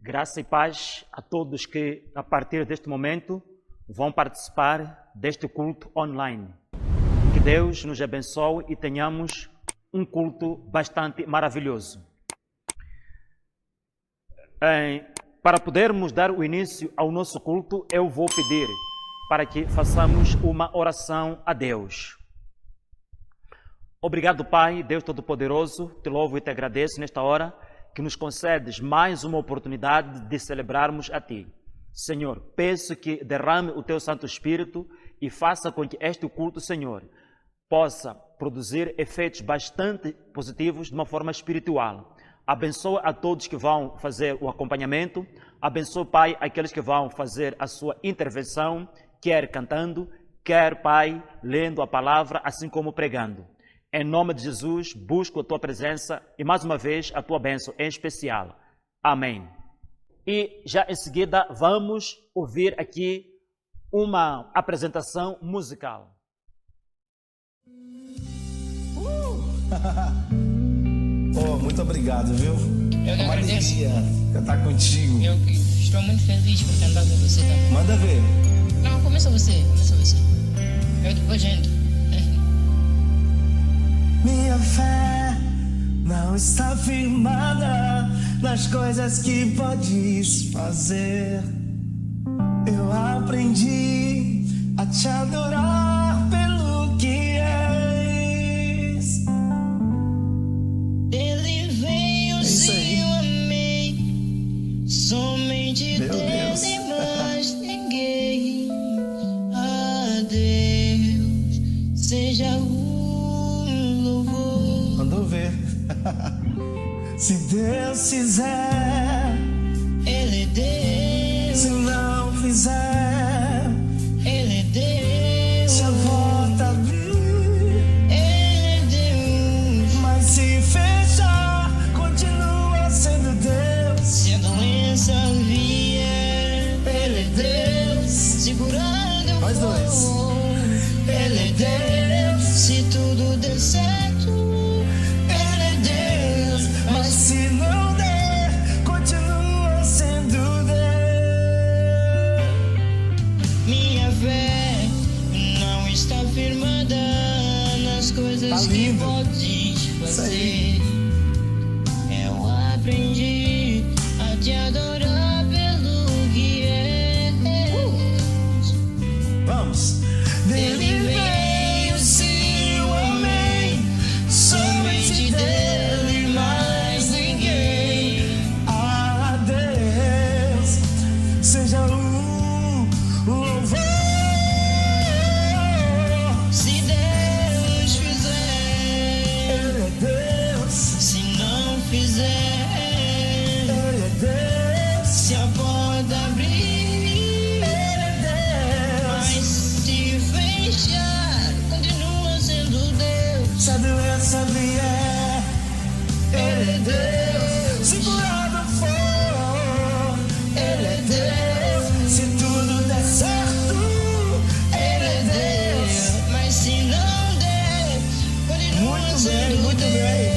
Graça e paz a todos que, a partir deste momento, vão participar deste culto online. Que Deus nos abençoe e tenhamos um culto bastante maravilhoso. Para podermos dar o início ao nosso culto, eu vou pedir para que façamos uma oração a Deus. Obrigado, Pai, Deus Todo-Poderoso, te louvo e te agradeço nesta hora que nos concedes mais uma oportunidade de celebrarmos a Ti. Senhor, peço que derrame o Teu Santo Espírito e faça com que este culto, Senhor, possa produzir efeitos bastante positivos de uma forma espiritual. Abençoa a todos que vão fazer o acompanhamento. Abençoa, Pai, aqueles que vão fazer a sua intervenção, quer cantando, quer, Pai, lendo a palavra, assim como pregando. Em nome de Jesus, busco a Tua presença e, mais uma vez, a Tua bênção em especial. Amém. E já em seguida, vamos ouvir aqui uma apresentação musical. Oh, muito obrigado, viu? Eu uma agradeço. alegria cantar contigo. Eu estou muito feliz por cantar com você também. Manda ver. Não, começa você. Eu depois entro. Minha fé não está firmada nas coisas que podes fazer. Eu aprendi a te adorar pelo que és. Ele veio, sim, eu amei. Somente Meu Deus Deus. e mais ninguém. A Deus seja o louvor. Mandou ver. Se Deus fizer, Ele é Deus. se não fizer, Ele é Deus. se a porta abrir, Ele é Deus. mas se fechar, continua sendo Deus. Se a doença vier, Ele é Deus. segurando o Nós dois. fogo, Ele é Deus. Se tudo der certo, Ele é Deus, mas se não der, continua sendo Deus. minha fé não está firmada nas coisas Tá que lindo. podes fazer. Eu aprendi a te adorar pelo que és. Vamos. Ele veio, sim, eu amei. Somente dele, mais ninguém. A Deus seja o louvor. Se Deus fizer, Ele é Deus, se não fizer, Ele é Deus, se a porta abrir, Ele é mas Deus. se fechar, continua sendo Deus. Se a doença vier, Ele é Deus. Se curado for, Ele é Deus. Se tudo der certo, Ele é Deus. Mas se não der, continua Muito bem, sendo muito Deus. bem.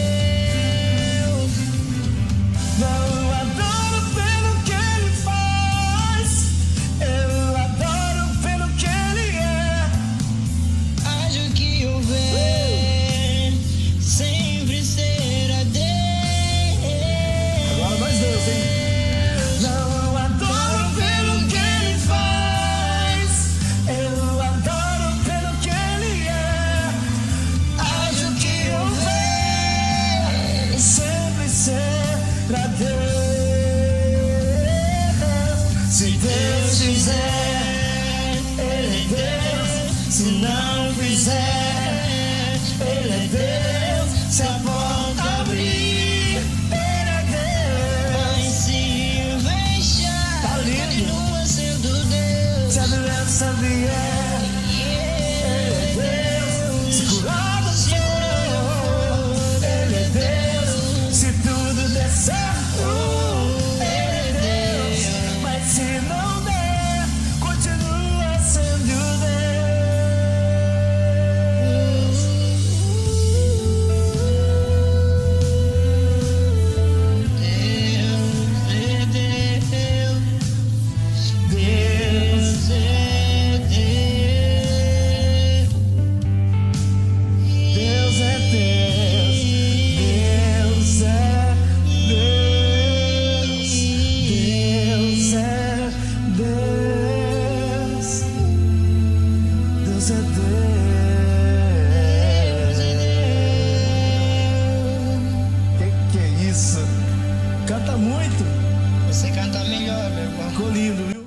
Não adoro pelo que Ele faz, eu adoro pelo que Ele é. Haja o que houver, sempre será Deus. Agora nós dois, hein? Não adoro pelo que Ele faz, eu adoro pelo que Ele é. Haja o que houver, sempre será Deus. Se Deus fizer, Ele é Deus. Se não fizer, Ele é Deus. Se a porta abrir, Ele é Mas Deus. se fechar, Tá lindo. continua sendo Deus. Se a doença vier, Ele é Deus. Se curado for, Ele é Deus. Se tudo der certo, Ele é Deus. Mas se não der, melhor, meu irmão. Ficou lindo, viu?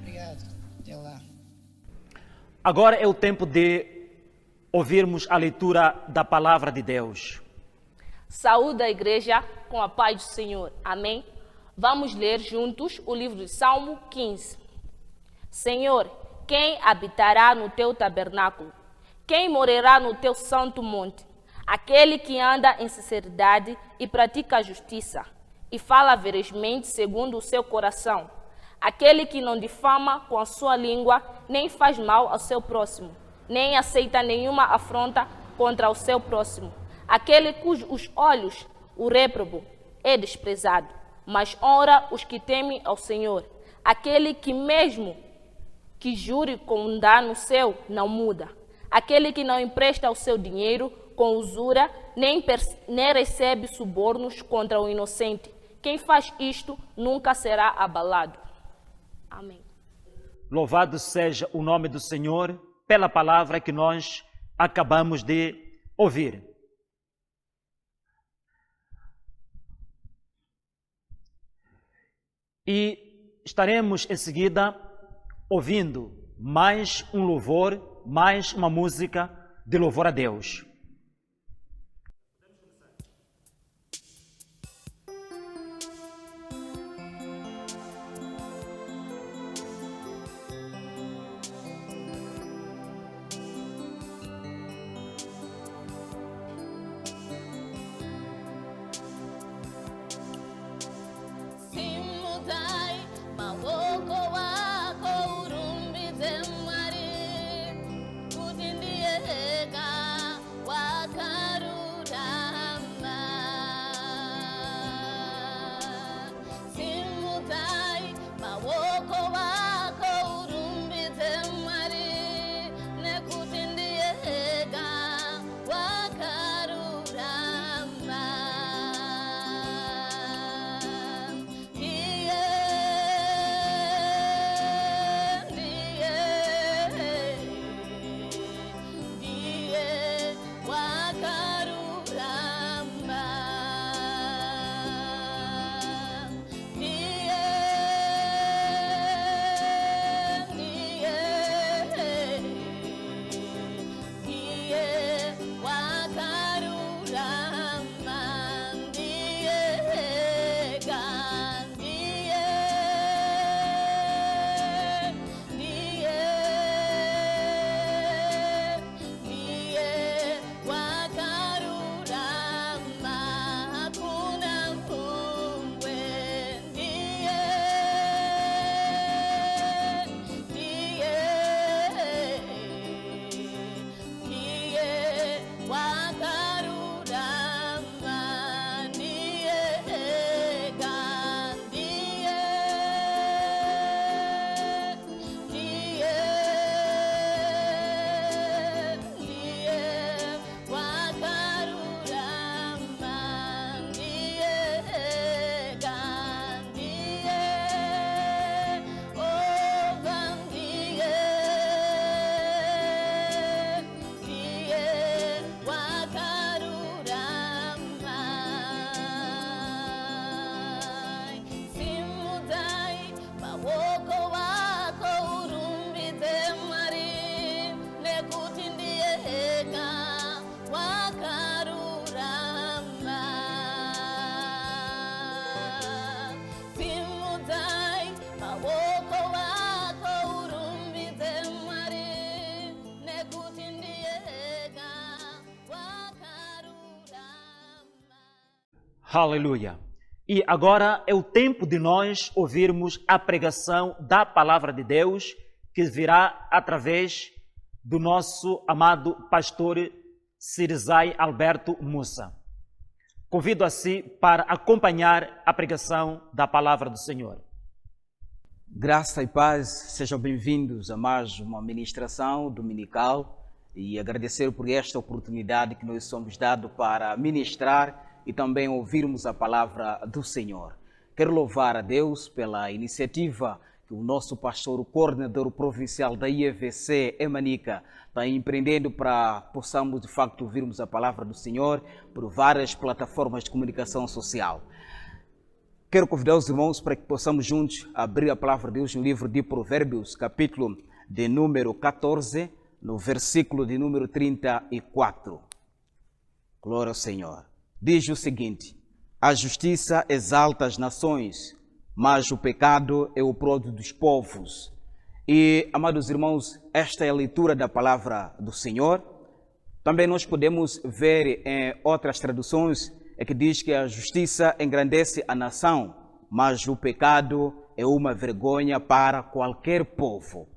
Obrigado. Até lá. Agora é o tempo de ouvirmos a leitura da palavra de Deus. Saúde a igreja com a paz do Senhor. Amém? Vamos ler juntos o livro de Salmo 15. Senhor, quem habitará no teu tabernáculo? Quem morará no teu santo monte? Aquele que anda em sinceridade e pratica a justiça, e fala verazmente segundo o seu coração. Aquele que não difama com a sua língua, nem faz mal ao seu próximo, nem aceita nenhuma afronta contra o seu próximo. Aquele cujos olhos o réprobo é desprezado, mas honra os que temem ao Senhor. Aquele que mesmo que jure com um dano seu, não muda. Aquele que não empresta o seu dinheiro com usura, nem recebe subornos contra o inocente. Quem faz isto nunca será abalado. Amém. Louvado seja o nome do Senhor pela palavra que nós acabamos de ouvir. E estaremos em seguida ouvindo mais um louvor, mais uma música de louvor a Deus. Aleluia. E agora é o tempo de nós ouvirmos a pregação da palavra de Deus que virá através do nosso amado pastor Sirizai Alberto Mussa. Convido a si para acompanhar a pregação da palavra do Senhor. Graça e paz, sejam bem-vindos a mais uma ministração dominical e agradecer por esta oportunidade que nós somos dados para ministrar e também ouvirmos a palavra do Senhor. Quero louvar a Deus pela iniciativa que o nosso pastor, o coordenador provincial da IEVC, Emanica, está empreendendo para possamos de facto ouvirmos a palavra do Senhor por várias plataformas de comunicação social. Quero convidar os irmãos para que possamos juntos abrir a palavra de Deus no livro de Provérbios, capítulo de número 14, no versículo de número 34. Glória ao Senhor. Diz o seguinte: a justiça exalta as nações, mas o pecado é o próprio dos povos. E, amados irmãos, esta é a leitura da palavra do Senhor. Também nós podemos ver em outras traduções que diz que a justiça engrandece a nação, mas o pecado é uma vergonha para qualquer povo.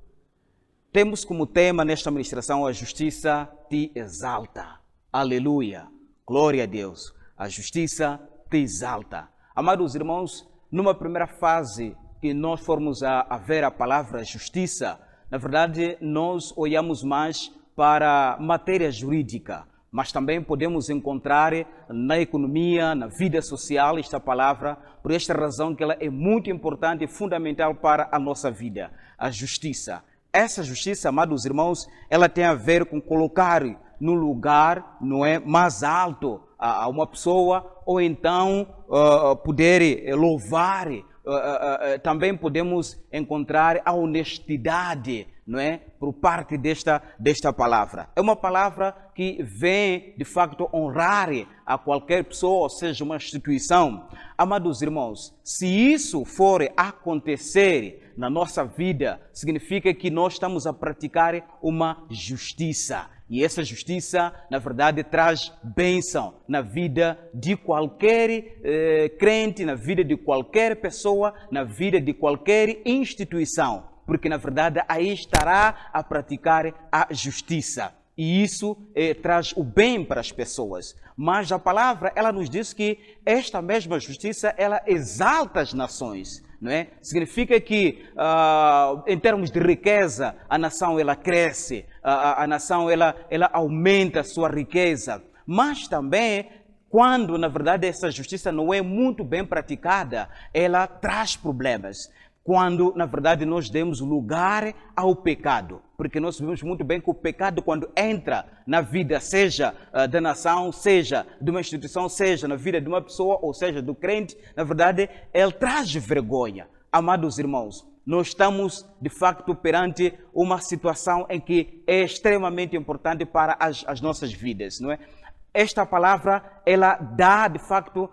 Temos como tema nesta ministração: a justiça te exalta. Aleluia. Glória a Deus. A justiça te exalta. Amados irmãos, numa primeira fase que nós formos a ver a palavra justiça, na verdade nós olhamos mais para matéria jurídica, mas também podemos encontrar na economia, na vida social esta palavra, por esta razão que ela é muito importante e fundamental para a nossa vida, a justiça. Essa justiça, amados irmãos, ela tem a ver com colocar no lugar, não é, mais alto a uma pessoa, ou então poder louvar. Também podemos encontrar a honestidade, não é, por parte desta palavra. É uma palavra que vem, de facto, honrar a qualquer pessoa, ou seja, uma instituição. Amados irmãos, se isso for acontecer na nossa vida, significa que nós estamos a praticar uma justiça. E essa justiça, na verdade, traz bênção na vida de qualquer crente, na vida de qualquer pessoa, na vida de qualquer instituição. Porque, na verdade, aí estará a praticar a justiça. E isso traz o bem para as pessoas. Mas a palavra, ela nos diz que esta mesma justiça, ela exalta as nações. Não é? Significa que, em termos de riqueza, a nação ela cresce, a nação ela aumenta a sua riqueza. Mas também, quando, na verdade, essa justiça não é muito bem praticada, ela traz problemas. Quando, na verdade, nós demos lugar ao pecado. Porque nós sabemos muito bem que o pecado, quando entra na vida, seja da nação, seja de uma instituição, seja na vida de uma pessoa, ou seja, do crente, na verdade, ele traz vergonha. Amados irmãos, nós estamos, de facto, perante uma situação em que é extremamente importante para as nossas vidas, não é? Esta palavra, ela dá, de facto,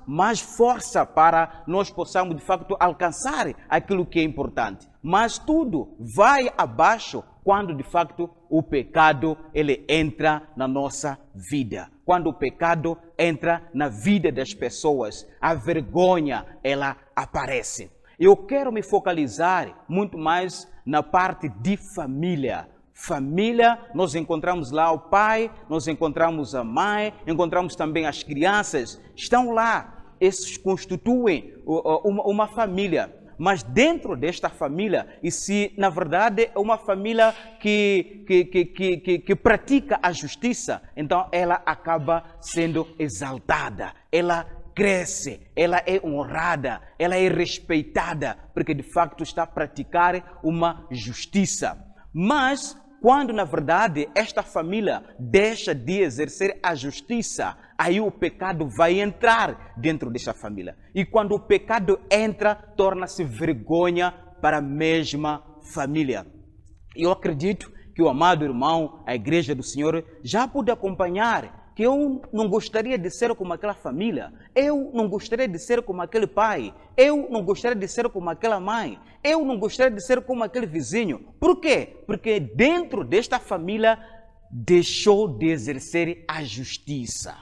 mais força para nós possamos, de facto, alcançar aquilo que é importante. Mas tudo vai abaixo quando, de facto, o pecado ele entra na nossa vida. Quando o pecado entra na vida das pessoas, a vergonha, ela aparece. Eu quero me focalizar muito mais na parte de família. Família, nós encontramos lá o pai, nós encontramos a mãe, encontramos também as crianças, estão lá, esses constituem uma família. Mas dentro desta família, e se na verdade é uma família que pratica a justiça, então ela acaba sendo exaltada, ela cresce, ela é honrada, ela é respeitada, porque de facto está a praticar uma justiça. Mas quando, na verdade, esta família deixa de exercer a justiça, aí o pecado vai entrar dentro desta família. E quando o pecado entra, torna-se vergonha para a mesma família. Eu acredito que o amado irmão, a igreja do Senhor, já pôde acompanhar que eu não gostaria de ser como aquela família, eu não gostaria de ser como aquele pai, eu não gostaria de ser como aquela mãe, eu não gostaria de ser como aquele vizinho. Por quê? Porque dentro desta família deixou de exercer a justiça.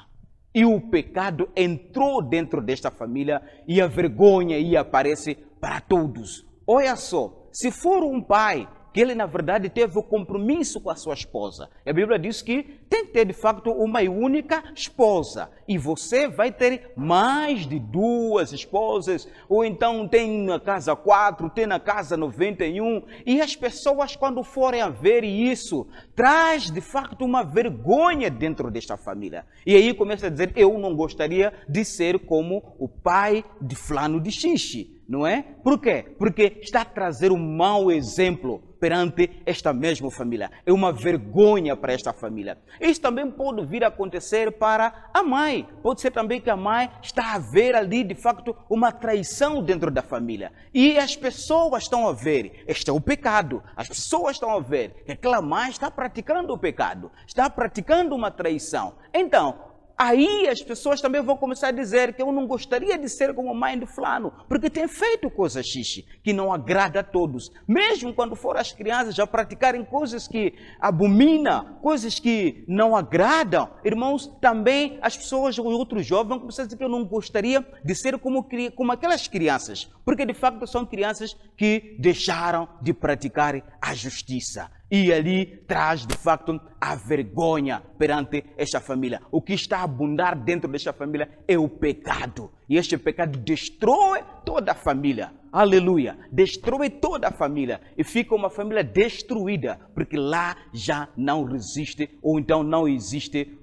E o pecado entrou dentro desta família e a vergonha aí aparece para todos. Olha só, se for um pai que ele, na verdade, teve o compromisso com a sua esposa. A Bíblia diz que tem que ter, de facto, uma única esposa. E você vai ter mais de 2 esposas, ou então tem na casa 4, tem na casa 91. E as pessoas, quando forem a ver isso, traz, de facto, uma vergonha dentro desta família. E aí começa a dizer, eu não gostaria de ser como o pai de fulano de xixi. não é? Por quê? Porque está a trazer um mau exemplo perante esta mesma família. É uma vergonha para esta família. Isso também pode vir a acontecer para a mãe. Pode ser também que a mãe está a ver ali, de facto, uma traição dentro da família. E as pessoas estão a ver, este é o pecado. As pessoas estão a ver que aquela mãe está praticando o pecado, está praticando uma traição. Então, aí as pessoas também vão começar a dizer que eu não gostaria de ser como a mãe de fulano, porque tem feito coisas xixi, que não agrada a todos. Mesmo quando for as crianças já praticarem coisas que abominam, coisas que não agradam, irmãos, também as pessoas, os outros jovens vão começar a dizer que eu não gostaria de ser como aquelas crianças, porque de facto são crianças que deixaram de praticar a justiça. E ali traz, de facto, a vergonha perante esta família. O que está a abundar dentro desta família é o pecado. E este pecado destrói toda a família. Aleluia! Destrói toda a família. E fica uma família destruída, porque lá já não resiste, ou então não existe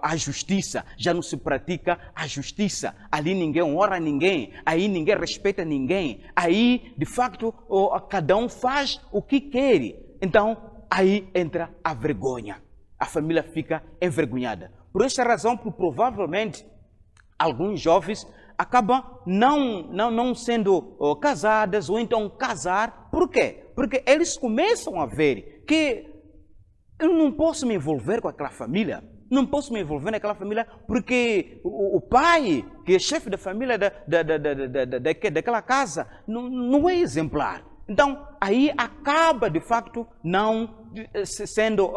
a justiça. Já não se pratica a justiça. Ali ninguém honra ninguém. Aí ninguém respeita ninguém. Aí, de facto, cada um faz o que quer. Então, aí entra a vergonha. A família fica envergonhada. Por esta razão, provavelmente, alguns jovens acabam não sendo casadas ou então casar. Por quê? Porque eles começam a ver que eu não posso me envolver com aquela família. Não posso me envolver naquela família porque o pai, que é chefe da família daquela casa, não é exemplar. Então, aí acaba, de facto, não sendo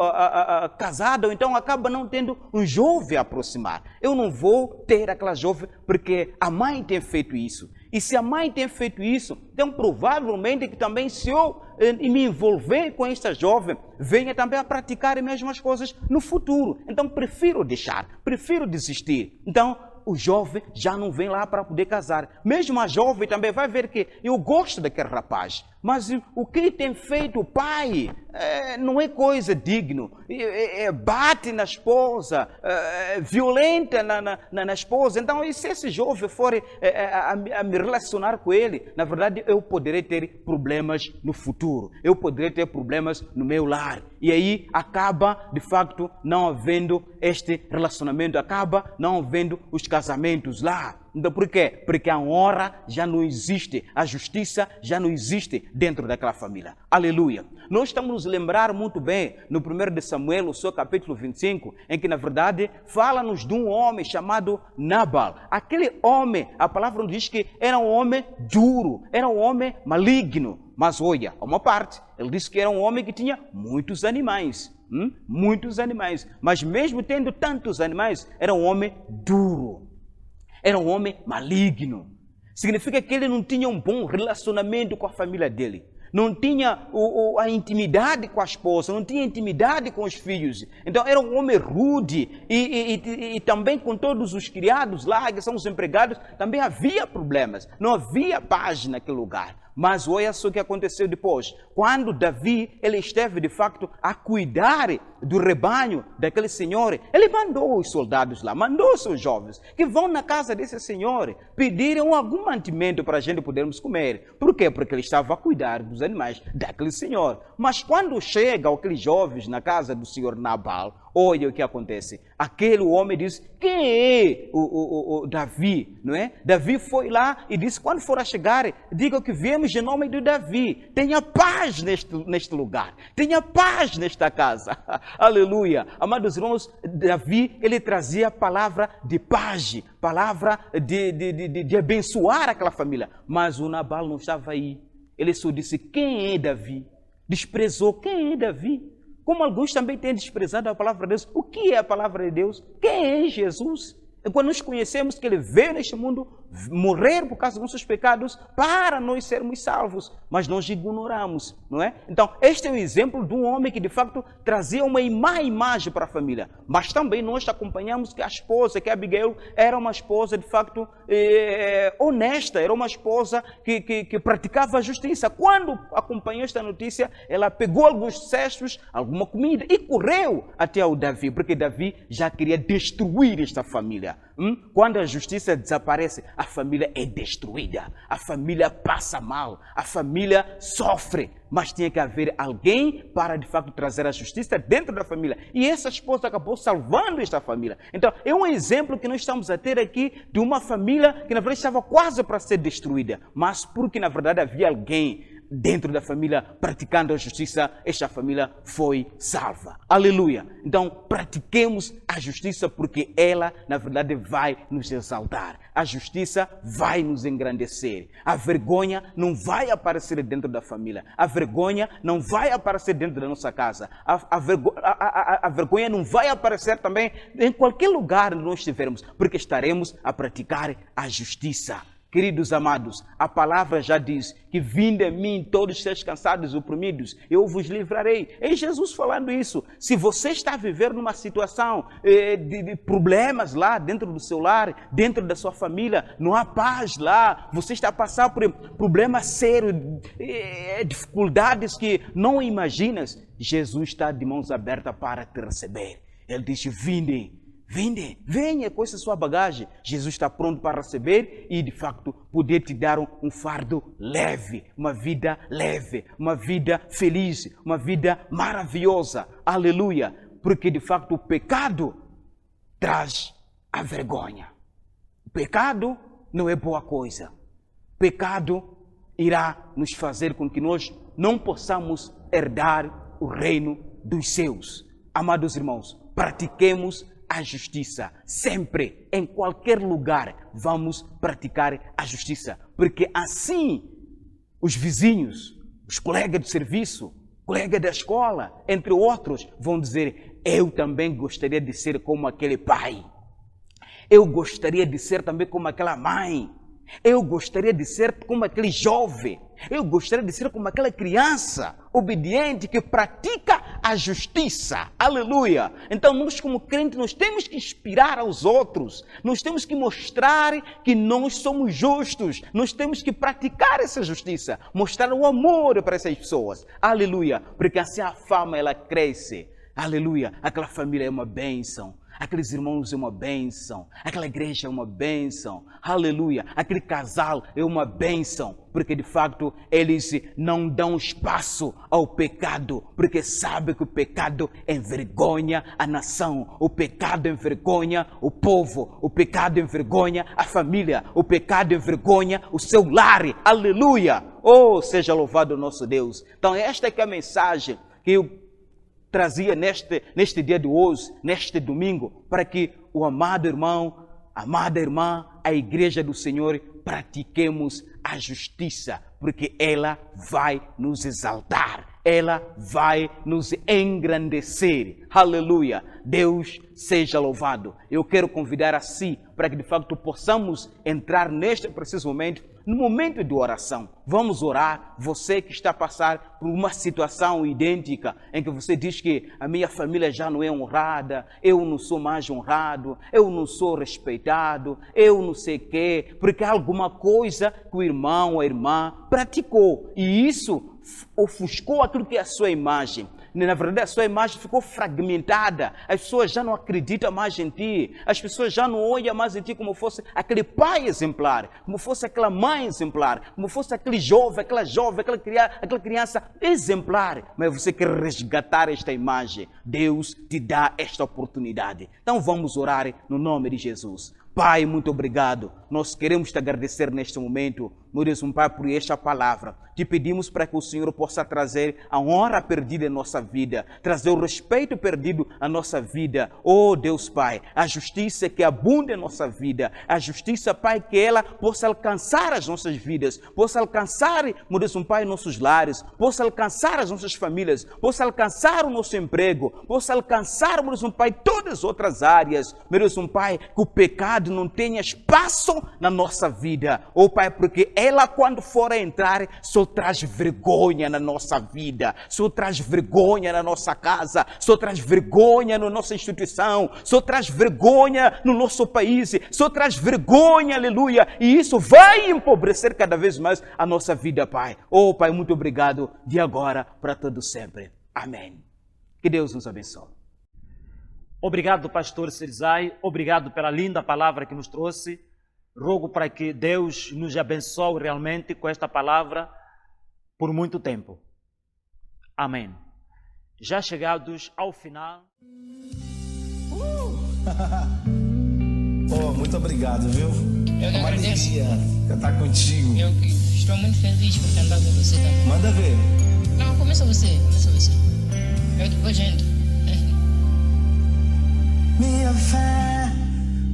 casado, ou então acaba não tendo um jovem a aproximar. Eu não vou ter aquela jovem porque a mãe tem feito isso. E se a mãe tem feito isso, então provavelmente que também se eu me envolver com esta jovem, venha também a praticar as mesmas coisas no futuro. Então, prefiro deixar, prefiro desistir. Então, o jovem já não vem lá para poder casar. Mesmo a jovem também vai ver que eu gosto daquele rapaz, mas o que tem feito o pai não é coisa digna. Bate na esposa, violenta na esposa. Então, e se esse jovem for a me relacionar com ele, na verdade eu poderei ter problemas no futuro. Eu poderei ter problemas no meu lar. E aí acaba, de facto, não havendo este relacionamento, acaba não havendo os casamentos lá. Então, por quê? Porque a honra já não existe, a justiça já não existe dentro daquela família. Aleluia! Nós estamos nos lembrar muito bem no 1 de Samuel, o seu capítulo 25, em que, na verdade, fala-nos de um homem chamado Nabal. Aquele homem, a palavra nos diz que era um homem duro, era um homem maligno. Mas olha, a uma parte, ele disse que era um homem que tinha muitos animais. Muitos animais. Mas mesmo tendo tantos animais, era um homem duro. Era um homem maligno. Significa que ele não tinha um bom relacionamento com a família dele. Não tinha a intimidade com a esposa, não tinha intimidade com os filhos. Então era um homem rude e também com todos os criados lá, que são os empregados, também havia problemas. Não havia paz naquele lugar. Mas olha só o que aconteceu depois. Quando Davi, ele esteve de facto a cuidar do rebanho daquele senhor, ele mandou os soldados lá, mandou seus jovens, que vão na casa desse senhor, pediram algum mantimento para a gente podermos comer. Por quê? Porque ele estava a cuidar dos animais daquele senhor. Mas quando chegam aqueles jovens na casa do senhor Nabal, olha o que acontece. Aquele homem diz, quem é o Davi? Não é? Davi foi lá e disse, quando for a chegar, diga que viemos em nome de Davi. Tenha paz neste lugar. Tenha paz nesta casa. Aleluia. Amados irmãos, Davi, ele trazia a palavra de paz, palavra de abençoar aquela família. Mas o Nabal não estava aí. Ele só disse, quem é Davi? Desprezou, quem é Davi? Como alguns também têm desprezado a palavra de Deus. O que é a palavra de Deus? Quem é Jesus? E quando nós conhecemos que Ele veio neste mundo morrer por causa dos nossos pecados para nós sermos salvos, mas nós ignoramos, não é? Então, este é o exemplo de um homem que de facto trazia uma má imagem para a família. Mas também nós acompanhamos que a esposa, que Abigail, era uma esposa de facto honesta, era uma esposa que praticava a justiça. Quando acompanhou esta notícia, ela pegou alguns cestos, alguma comida e correu até ao Davi, porque Davi já queria destruir esta família. Quando a justiça desaparece, a família é destruída, a família passa mal, a família sofre. Mas tinha que haver alguém para, de facto, trazer a justiça dentro da família. E essa esposa acabou salvando esta família. Então, é um exemplo que nós estamos a ter aqui de uma família que, na verdade, estava quase para ser destruída. Mas porque, na verdade, havia alguém dentro da família praticando a justiça, esta família foi salva. Aleluia! Então, pratiquemos a justiça porque ela, na verdade, vai nos exaltar. A justiça vai nos engrandecer. A vergonha não vai aparecer dentro da família. A vergonha não vai aparecer dentro da nossa casa. A vergonha não vai aparecer também em qualquer lugar onde nós estivermos, porque estaremos a praticar a justiça. Queridos amados, a palavra já diz que vinde a mim todos vocês cansados e oprimidos, eu vos livrarei. É Jesus falando isso. Se você está a viver numa situação de problemas lá dentro do seu lar, dentro da sua família, não há paz lá, você está a passar por problemas sérios, dificuldades que não imaginas, Jesus está de mãos abertas para te receber. Ele diz, vinde. Venha com essa sua bagagem. Jesus está pronto para receber e, de facto, poder te dar um fardo leve, uma vida feliz, uma vida maravilhosa. Aleluia! Porque, de facto, o pecado traz a vergonha. O pecado não é boa coisa. O pecado irá nos fazer com que nós não possamos herdar o reino dos céus. Amados irmãos, pratiquemos a justiça. Sempre, em qualquer lugar, vamos praticar a justiça. Porque assim, os vizinhos, os colegas de serviço, colegas da escola, entre outros, vão dizer, eu também gostaria de ser como aquele pai. Eu gostaria de ser também como aquela mãe. Eu gostaria de ser como aquele jovem. Eu gostaria de ser como aquela criança obediente que pratica a justiça. Aleluia! Então nós como crentes, nós temos que inspirar aos outros. Nós temos que mostrar que nós somos justos. Nós temos que praticar essa justiça. Mostrar o amor para essas pessoas. Aleluia! Porque assim a fama ela cresce. Aleluia! Aquela família é uma bênção. Aqueles irmãos é uma bênção, aquela igreja é uma bênção, aleluia, aquele casal é uma bênção, porque de facto eles não dão espaço ao pecado, porque sabem que o pecado envergonha a nação, o pecado envergonha o povo, o pecado envergonha a família, o pecado envergonha o seu lar, aleluia, oh, seja louvado o nosso Deus. Então esta é que é a mensagem que eu trazia neste dia de hoje, neste domingo, para que o amado irmão, a amada irmã, a igreja do Senhor, pratiquemos a justiça, porque ela vai nos exaltar, ela vai nos engrandecer. Aleluia! Deus seja louvado. Eu quero convidar a si para que de facto possamos entrar neste preciso momento, no momento de oração. Vamos orar. Você que está a passar por uma situação idêntica, em que você diz que a minha família já não é honrada, eu não sou mais honrado, eu não sou respeitado, eu não sei o quê, porque há alguma coisa que o irmão ou a irmã praticou, e isso ofuscou aquilo que é a sua imagem. Na verdade, a sua imagem ficou fragmentada. As pessoas já não acreditam mais em ti. As pessoas já não olham mais em ti como fosse aquele pai exemplar, como fosse aquela mãe exemplar, como fosse aquele jovem, aquela criança exemplar. Mas você quer resgatar esta imagem. Deus te dá esta oportunidade. Então vamos orar no nome de Jesus. Pai, muito obrigado. Nós queremos te agradecer neste momento, meu Deus, Pai, por esta palavra. Te pedimos para que o Senhor possa trazer a honra perdida em nossa vida, trazer o respeito perdido à nossa vida. Oh, Deus Pai, a justiça que abunda em nossa vida, a justiça, Pai, que ela possa alcançar as nossas vidas, possa alcançar, meu Deus, Pai, nossos lares, possa alcançar as nossas famílias, possa alcançar o nosso emprego, possa alcançar, meu Deus, Pai, todas as outras áreas. Meu Deus, Pai, que o pecado não tenha espaço na nossa vida. Oh, Pai, porque ela, quando for a entrar, só traz vergonha na nossa vida, só traz vergonha na nossa casa, só traz vergonha na nossa instituição, só traz vergonha no nosso país, só traz vergonha, aleluia, e isso vai empobrecer cada vez mais a nossa vida, Pai. Oh, Pai, muito obrigado, de agora para todo sempre. Amém. Que Deus nos abençoe. Obrigado, pastor Sirzai. Obrigado pela linda palavra que nos trouxe. Rogo para que Deus nos abençoe realmente com esta palavra por muito tempo. Amém. Já chegados ao final. Oh, muito obrigado, viu? Eu que Uma agradeço. alegria cantar contigo. Eu que estou muito feliz por cantar com você também. Manda ver. Não, começa você. Eu depois entro. Minha fé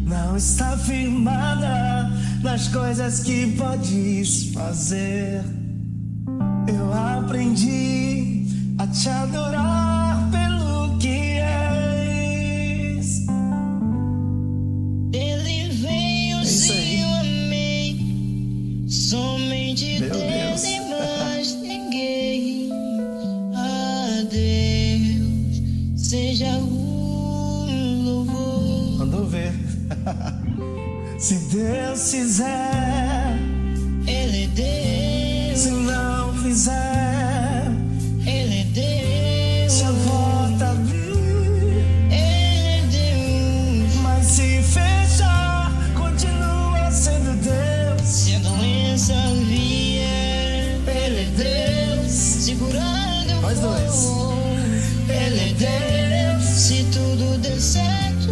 não está firmada nas coisas que podes fazer. Eu aprendi a te adorar pelo que és. Ele veio, isso aí. sim, eu amei. Somente Meu Deus Deus. e mais ninguém. A Deus seja o louvor. Mandou ver. Se Deus fizer, Ele é Deus, se não fizer, Ele é Deus, se a porta abrir, Ele é Deus. mas se fechar, continua sendo Deus. Se a doença vier, Ele é Deus. segurando o Nós dois. fogo, Ele é Deus. Se tudo der certo,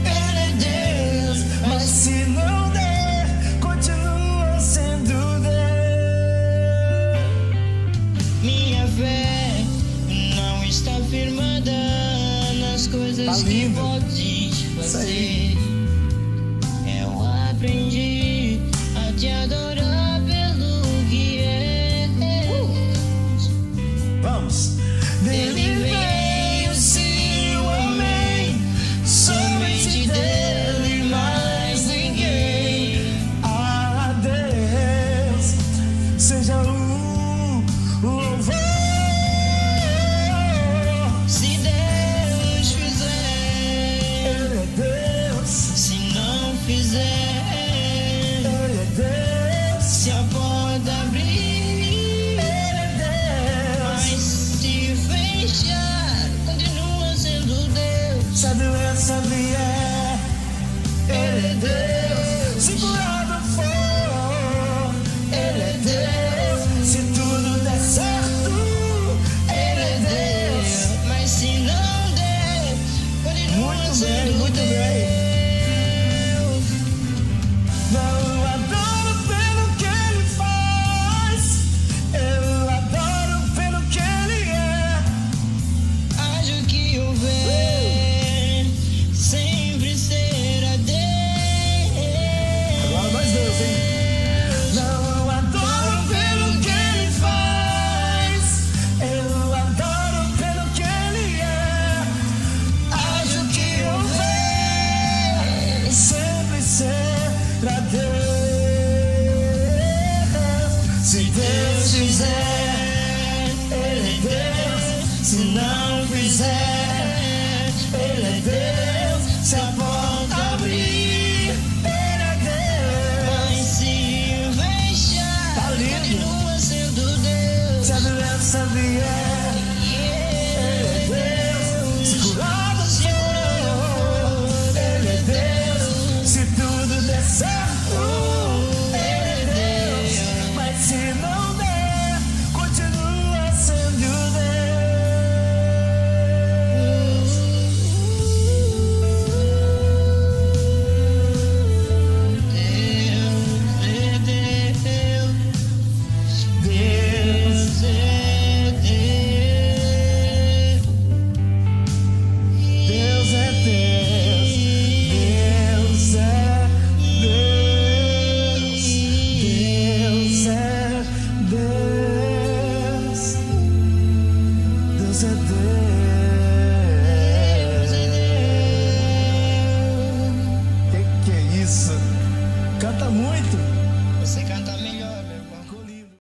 Ele é Deus. Mas se não der, continua sendo Deus. Minha fé não está firmada nas coisas Tá que lindo. podes Isso aí. fazer. Eu aprendi a te adorar pelo que és. Vamos. Dele veio, sim, eu amei. Somente dele, mais ninguém. A Deus seja o louvor. Se Deus fizer, Ele é Deus. se não fizer, Ele é Deus. se a porta abrir, Ele é mas Deus. se fechar, continua sendo Deus. Se a doença vier, Ele é Deus. Se curado for, Ele é Deus. Se tudo der certo, Ele é Deus. Mas se não der, continua Muito bem, sendo muito bem. Deus. Não adoro pelo que Ele faz, eu adoro pelo que Ele é. Haja o que houver, sempre será Deus. Agora nós dois, hein? Não adoro pelo que Ele faz, eu adoro pelo que Ele é. Haja o que houver, sempre será Deus. Se Deus fizer, Ele é Deus. Se não fizer, Ele é Deus. Se a porta abrir, Ele é Deus. Mas se fechar, Tá lindo. continua sendo Deus. Se a doença vier, Ele é Deus. Se curado for, Ele é Deus. Se tudo der certo, Ele é Deus. Mas se não der, continua sendo Deus é Deus. Deus é Deus. Deus é Deus. Deus é Deus. Deus é Deus.